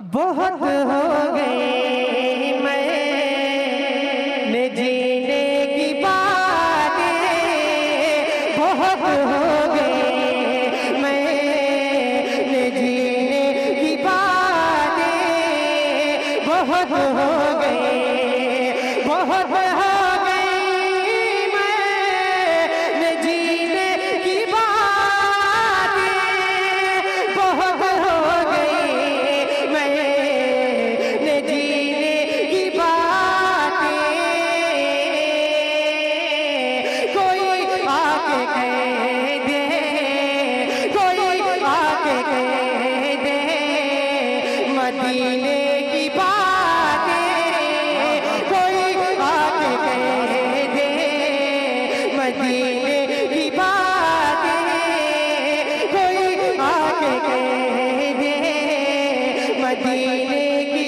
बहुत हो गई मैंने जीने की बातें, बहुत हो गई मैंने जीने की बातें, बहुत हो गई, बहुत हो गई मैंने जीने की बातें, बहुत हो गई मैंने जीने की बातें। कोई आके कह दे, कोई आके कह दे मदीने की बातें, कोई आके कह दे मदीने की बातें, कोई आके कह दे मदीने की।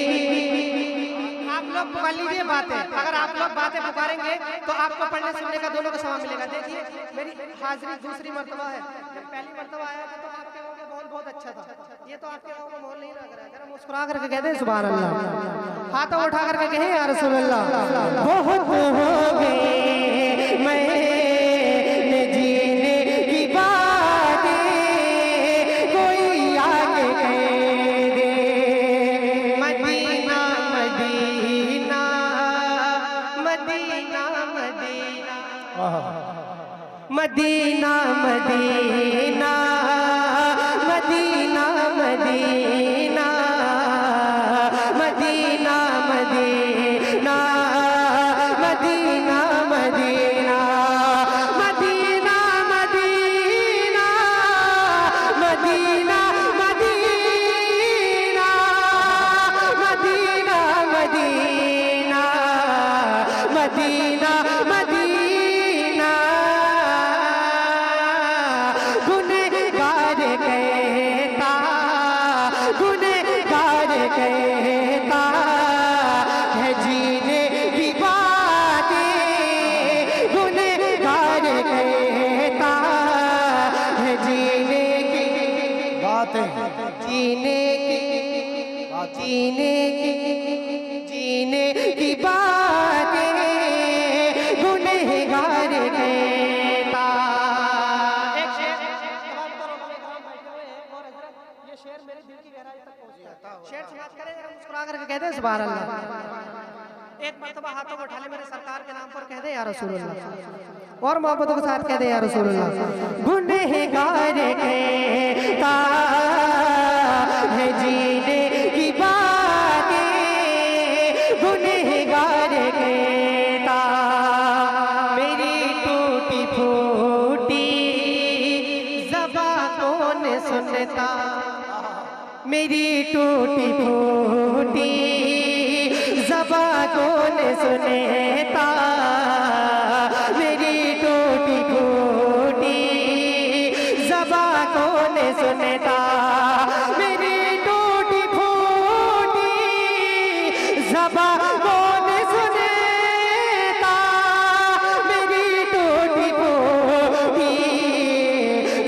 आप लोग पुकार लीजिए बातें। अगर आप लोग बातें पुकारेंगे तो आपको पढ़ने सुनने का दोनों का सवाब मिलेगा। देखिए मेरी हाजिरी दूसरी मर्तबा है। जब पहली मर्तबा आया था तो आपके गाँव का माहौल बहुत अच्छा था। ये तो आपके गाँव का माहौल नहीं लग रहा है। जरा मुस्कुरा करके कहते हैं सुभान अल्लाह, हाथों उठा करके कहें या रसूल अल्लाह। बहुत हो गई मैंने जीने की बातें, कोई आके कह दे Medina Medina Medina Medina Medina Medina Medina Medina Medina Medina Medina Medina Medina Medina Medina Medina Medina Medina गुनहगार कहता, गुनहगार कहता है जीने की बातें, गुनहगार कहता है जीने की बातें, जीने की जीने की जीने की बातें गुनहगार कहता। एक शेर तमाम तरह के इकराम बैठे हुए हैं और हजरत ये शेर मेरे दिल की गहराई तक पहुंचता है। शेर समाप्त करें जरा मुस्कुरा करके कहते हैं सुभान अल्लाह। एक मर्तबा हाथों को उठा ले मेरे सरकार के नाम पर कह दे या रसूल अल्लाह, और मोहब्बतों के साथ कह दे या रसूल अल्लाह। गुनहगार कहता है जीने की बातें, गुनहगार कहता मेरी टूटी फूटी ज़बां कौन सुनता, मेरी टूटी फूटी ज़बां कौन सुनता, मेरी टूटी फूटी ज़बां कौन सुनता, मेरी टूटी फूटी ज़बां कौन सुनता, मेरी टूटी फूटी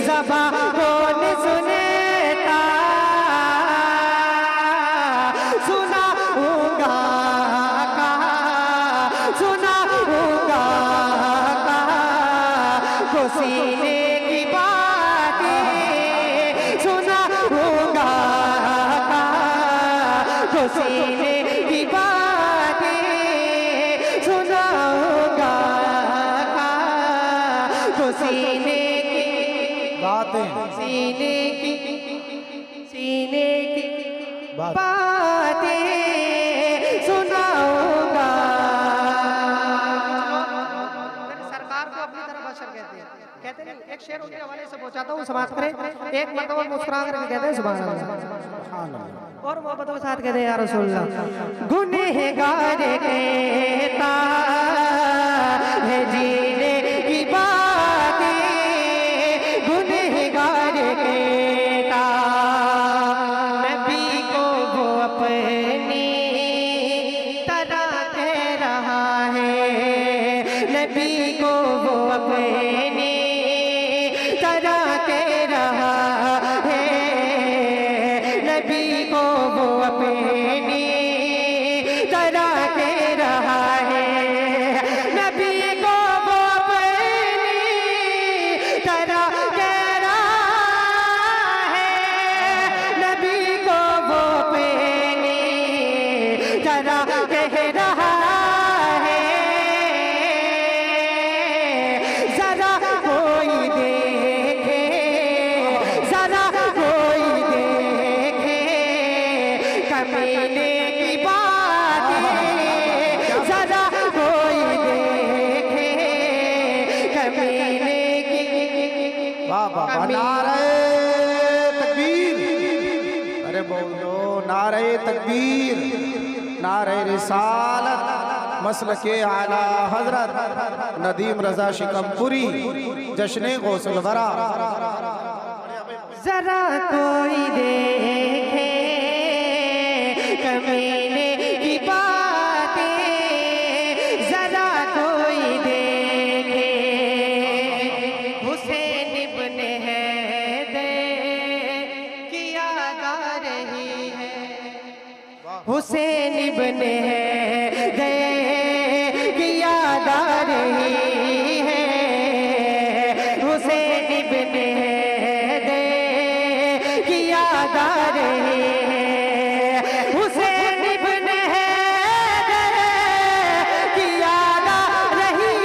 ज़बां कौन सुनता। सुनाऊंगा सुनाऊंगा को सीने की बातें, सुनाऊंगा को सीने की बातें, सुनाऊंगा को सीने की बातें, सीने की सीने की बात। बातें सुनाऊंगा। मेरे सरकार को अपनी तरफ बशर कहते नहीं। एक शेर उनके हवाले से पहुंचाता हूँ, समाप्त करें। एक मर्तबा मुस्कुरा करके कहते हैं सुभान अल्लाह, और मोहब्बतों के साथ कहते हैं या रसूल अल्लाह। गुनहगार कहता है जीने की बातें, गुनहगार कहता नबी को वो अपनी तरह कह रहा है, नबी को वो अपनी तरह कह रहा है, नबी को वो अपनी तरह के रहा है, नबी को वो अपनी तरह के रहा है, नबी को वो अपनी तरह कह रहा है। जरा कोई देखे, जरा कोई देखे कमीने की बातें, जरा कोई देखे कमीने की। वाह वाह वाह, नारे तकबीर, अरे बोलो नारे तकबीर, नारे रिसालत, मसलके आला हजरत नदीम रजा शिकमपुरी, जश्न गौसल वरा। जरा कोई देखे कमीने की बातें, जरा कोई देखे हुसैन इब्ने हैदर की याद आ रही है, हुसैन इब्ने हैदर की याद आ रही है, हुसैन इब्ने हैदर की याद आ रही है, हुसैन इब्ने हैदर की याद आ रही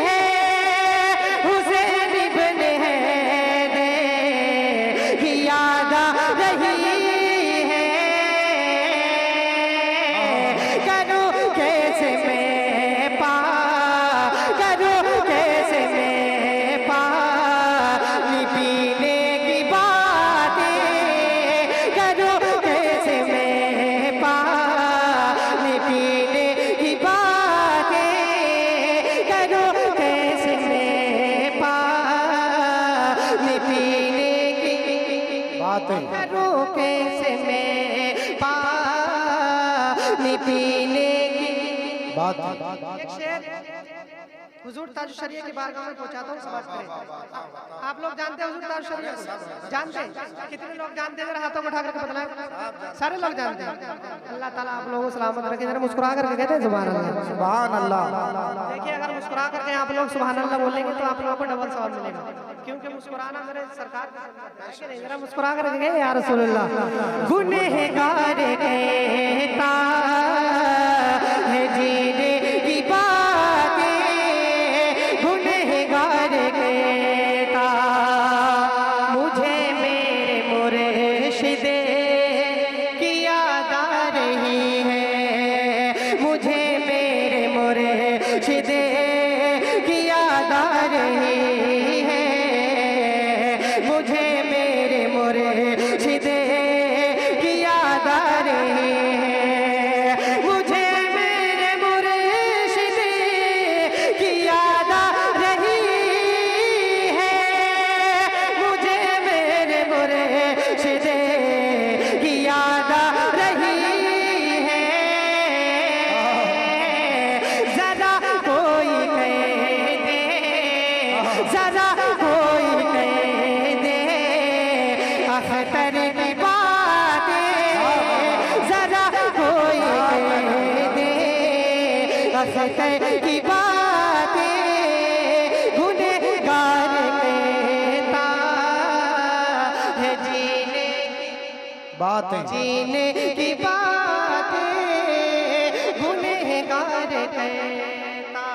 है, हुसैन इब्ने हैदर की याद आ रही है। करूं कैसे मैं पा, करूं कैसे मैं पानी पीने की बातें, करूं कैसे मैं पानी पीने की बातें, करूं कैसे मैं पानी पीने की बातें, करूं कैसे मैं पानी पीने की बातें। एक शेर हुजूर ताज शरीय की बारगाह में पहुंचाता हूँ, समाज करें। आप लोग जानते हैं हुजूर ताज शरीय को? जानते हैं? कितने लोग जानते हैं? जरा हाथों को उठा करके बतलाएं। सारे लोग जानते हैं। अल्लाह ताला आप लोगों को सलामत रखे। जरा मुस्कुरा करके कहते हैं सुभान अल्लाह। सुभान अल्लाह। देखिए, अगर मुस्कुरा करके आप लोग सुभान अल्लाह बोलेंगे तो आप लोगों को डबल सवाब मिलेगा, क्योंकि मुस्कुराना मेरे सरकार का है कि नहीं? जरा मुस्कुरा करके कहे या रसूलुल्लाह। गुनहगार कहता है जीने की बातें, गुनहगार कहता मुझे मेरे मुर्शिद की याद आ रही है, मुझे मेरे मुर्शिद की याद आ रही है, मुझे मेरे मुर्शिद की याद आ रही है, मुझे मेरे मुर्शिद की याद आ रही है, मुझे मेरे मुर्शिद की याद आ रही है। जरा कोई कह दे, जरा कोई कह दे अख्तर की बातें, जरा कोई कह दे अख्तर की बातें, गुनहगार कहता है जीने की बातें, जीने की बातें, गुनहगार कहता।